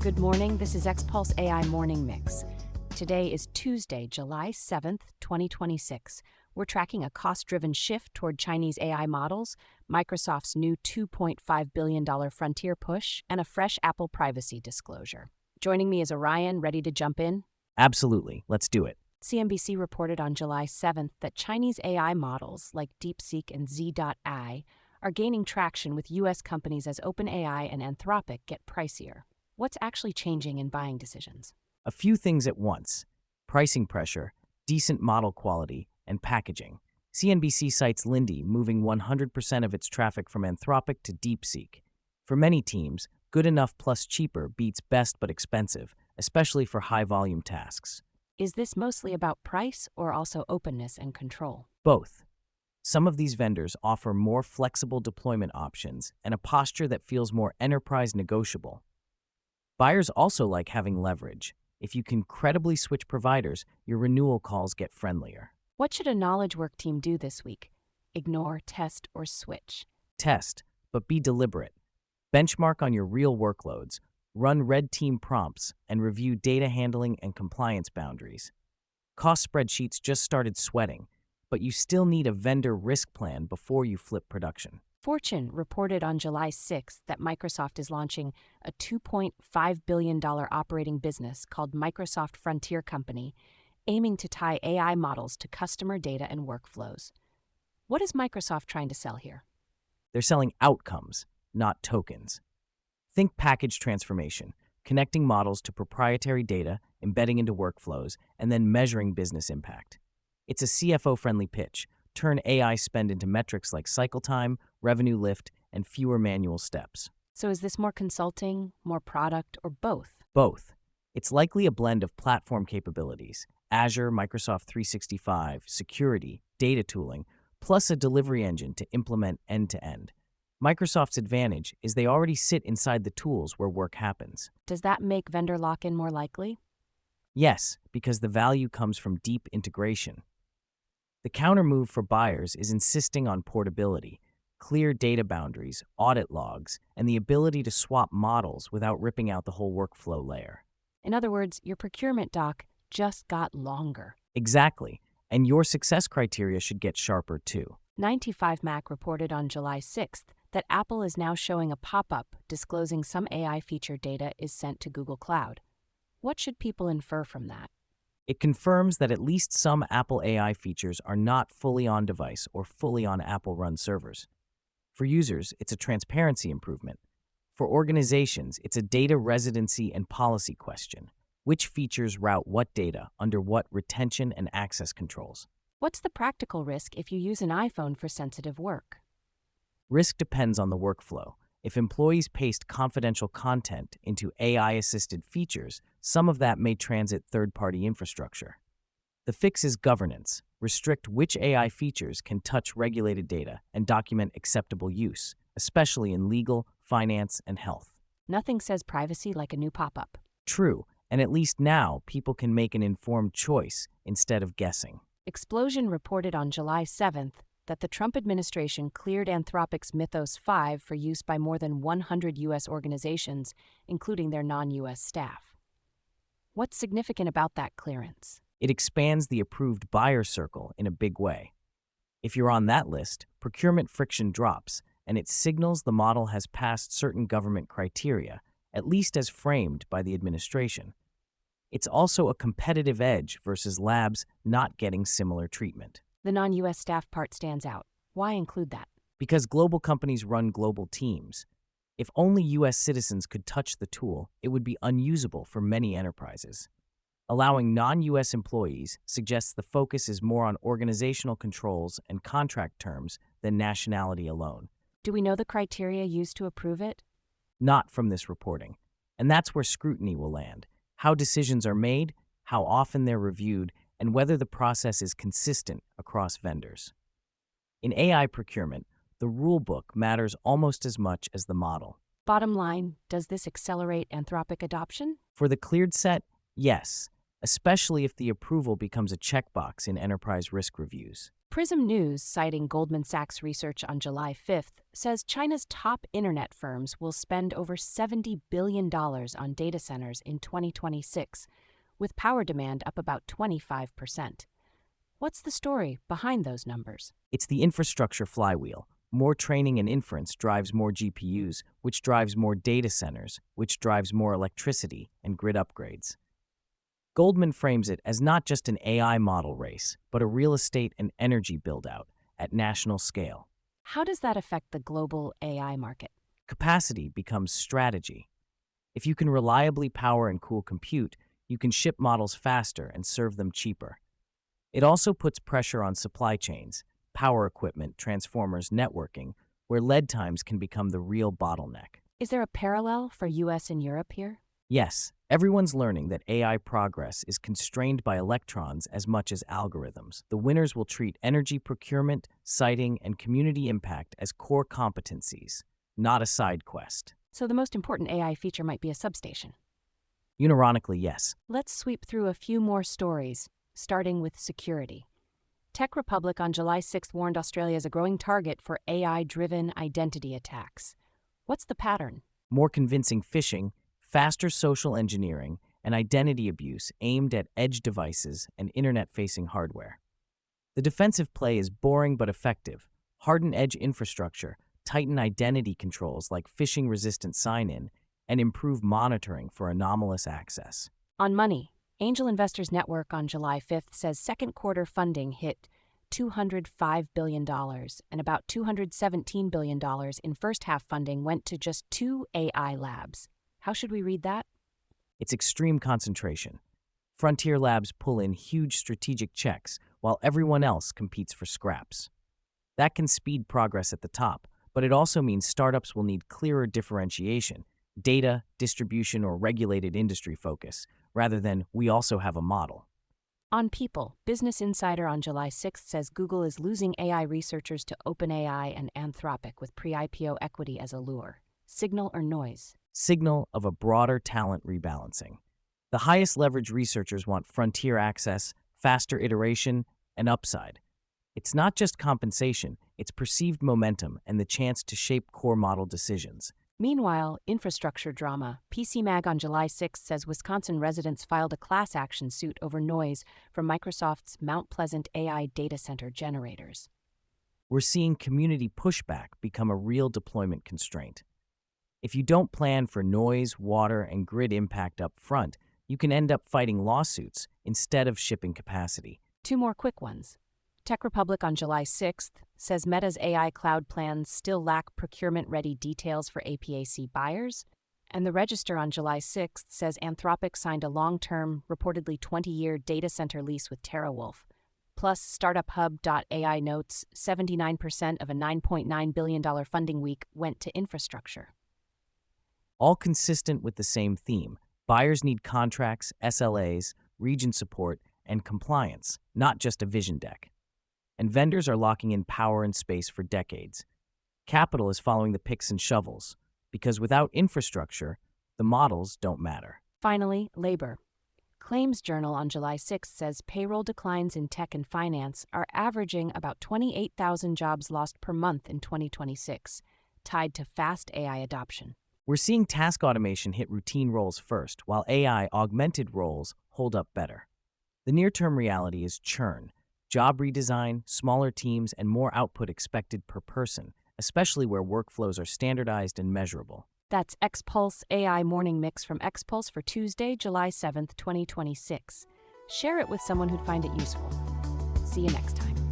Good morning, this is XPulse AI Morning Mix. Today is Tuesday, July 7th, 2026. We're tracking a cost-driven shift toward Chinese AI models, Microsoft's new $2.5 billion frontier push, and a fresh Apple privacy disclosure. Joining me is Orion, ready to jump in? Absolutely. Let's do it. CNBC reported on July 7th that Chinese AI models like DeepSeek and Z.ai are gaining traction with U.S. companies as OpenAI and Anthropic get pricier. What's actually changing in buying decisions? A few things at once: pricing pressure, decent model quality, and packaging. CNBC cites Lindy moving 100% of its traffic from Anthropic to DeepSeek. For many teams, good enough plus cheaper beats best but expensive, especially for high-volume tasks. Is this mostly about price or also openness and control? Both. Some of these vendors offer more flexible deployment options and a posture that feels more enterprise negotiable. Buyers also like having leverage. If you can credibly switch providers, your renewal calls get friendlier. What should a knowledge work team do this week? Ignore, test, or switch? Test, but be deliberate. Benchmark on your real workloads, run red team prompts, and review data handling and compliance boundaries. Cost spreadsheets just started sweating, but you still need a vendor risk plan before you flip production. Fortune reported on July 6th that Microsoft is launching a $2.5 billion operating business called Microsoft Frontier Company, aiming to tie AI models to customer data and workflows. What is Microsoft trying to sell here? They're selling outcomes, not tokens. Think package transformation, connecting models to proprietary data, embedding into workflows, and then measuring business impact. It's a CFO-friendly pitch. Turn AI spend into metrics like cycle time, revenue lift, and fewer manual steps. So is this more consulting, more product, or both? Both. It's likely a blend of platform capabilities, Azure, Microsoft 365, security, data tooling, plus a delivery engine to implement end-to-end. Microsoft's advantage is they already sit inside the tools where work happens. Does that make vendor lock-in more likely? Yes, because the value comes from deep integration. The counter-move for buyers is insisting on portability, clear data boundaries, audit logs, and the ability to swap models without ripping out the whole workflow layer. In other words, your procurement doc just got longer. Exactly, and your success criteria should get sharper too. 95Mac reported on July 6th that Apple is now showing a pop-up disclosing some AI feature data is sent to Google Cloud. What should people infer from that? It confirms that at least some Apple AI features are not fully on-device or fully on Apple-run servers. For users, it's a transparency improvement. For organizations, it's a data residency and policy question. Which features route what data under what retention and access controls? What's the practical risk if you use an iPhone for sensitive work? Risk depends on the workflow. If employees paste confidential content into AI-assisted features, some of that may transit third-party infrastructure. The fix is governance. Restrict which AI features can touch regulated data and document acceptable use, especially in legal, finance, and health. Nothing says privacy like a new pop-up. True, and at least now people can make an informed choice instead of guessing. Explosion reported on July 7th that the Trump administration cleared Anthropic's Mythos 5 for use by more than 100 U.S. organizations, including their non-U.S. staff. What's significant about that clearance? It expands the approved buyer circle in a big way. If you're on that list, procurement friction drops, and it signals the model has passed certain government criteria, at least as framed by the administration. It's also a competitive edge versus labs not getting similar treatment. The non-U.S. staff part stands out. Why include that? Because global companies run global teams. If only U.S. citizens could touch the tool, it would be unusable for many enterprises. Allowing non-U.S. employees suggests the focus is more on organizational controls and contract terms than nationality alone. Do we know the criteria used to approve it? Not from this reporting. And that's where scrutiny will land. How decisions are made, how often they're reviewed, and whether the process is consistent across vendors. In AI procurement, the rulebook matters almost as much as the model. Bottom line, does this accelerate Anthropic adoption? For the cleared set, yes, especially if the approval becomes a checkbox in enterprise risk reviews. Prism News, citing Goldman Sachs research on July 5th, says China's top internet firms will spend over $70 billion on data centers in 2026, with power demand up about 25%. What's the story behind those numbers? It's the infrastructure flywheel. More training and inference drives more GPUs, which drives more data centers, which drives more electricity and grid upgrades. Goldman frames it as not just an AI model race, but a real estate and energy buildout at national scale. How does that affect the global AI market? Capacity becomes strategy. If you can reliably power and cool compute, you can ship models faster and serve them cheaper. It also puts pressure on supply chains, power equipment, transformers, networking, where lead times can become the real bottleneck. Is there a parallel for US and Europe here? Yes, everyone's learning that AI progress is constrained by electrons as much as algorithms. The winners will treat energy procurement, siting, and community impact as core competencies, not a side quest. So the most important AI feature might be a substation. Unironically, yes. Let's sweep through a few more stories, starting with security. Tech Republic on July 6th warned Australia is a growing target for AI-driven identity attacks. What's the pattern? More convincing phishing, faster social engineering, and identity abuse aimed at edge devices and internet-facing hardware. The defensive play is boring but effective. Harden edge infrastructure, tighten identity controls like phishing-resistant sign-in, and improve monitoring for anomalous access. On money, Angel Investors Network on July 5th says second quarter funding hit $205 billion, and about $217 billion in first half funding went to just 2 AI labs. How should we read that? It's extreme concentration. Frontier labs pull in huge strategic checks while everyone else competes for scraps. That can speed progress at the top, but it also means startups will need clearer differentiation, data, distribution, or regulated industry focus, rather than we also have a model. On people, Business Insider on July 6th says Google is losing AI researchers to OpenAI and Anthropic with pre-IPO equity as a lure. Signal or noise? Signal of a broader talent rebalancing. The highest leverage researchers want frontier access, faster iteration, and upside. It's not just compensation, it's perceived momentum and the chance to shape core model decisions. Meanwhile, infrastructure drama. PCMag on July 6th says Wisconsin residents filed a class action suit over noise from Microsoft's Mount Pleasant AI data center generators. We're seeing community pushback become a real deployment constraint. If you don't plan for noise, water, and grid impact up front, you can end up fighting lawsuits instead of shipping capacity. 2 more quick ones. Tech Republic on July 6th says Meta's AI cloud plans still lack procurement-ready details for APAC buyers. And the Register on July 6th says Anthropic signed a long-term, reportedly 20-year data center lease with TeraWulf. Plus, StartupHub.ai notes 79% of a $9.9 billion funding week went to infrastructure. All consistent with the same theme. Buyers need contracts, SLAs, region support, and compliance, not just a vision deck. And vendors are locking in power and space for decades. Capital is following the picks and shovels, because without infrastructure, the models don't matter. Finally, labor. Claims Journal on July 6th says payroll declines in tech and finance are averaging about 28,000 jobs lost per month in 2026, tied to fast AI adoption. We're seeing task automation hit routine roles first, while AI-augmented roles hold up better. The near-term reality is churn, job redesign, smaller teams, and more output expected per person, especially where workflows are standardized and measurable. That's XPulse AI Morning Mix from XPulse for Tuesday, July 7th, 2026. Share it with someone who'd find it useful. See you next time.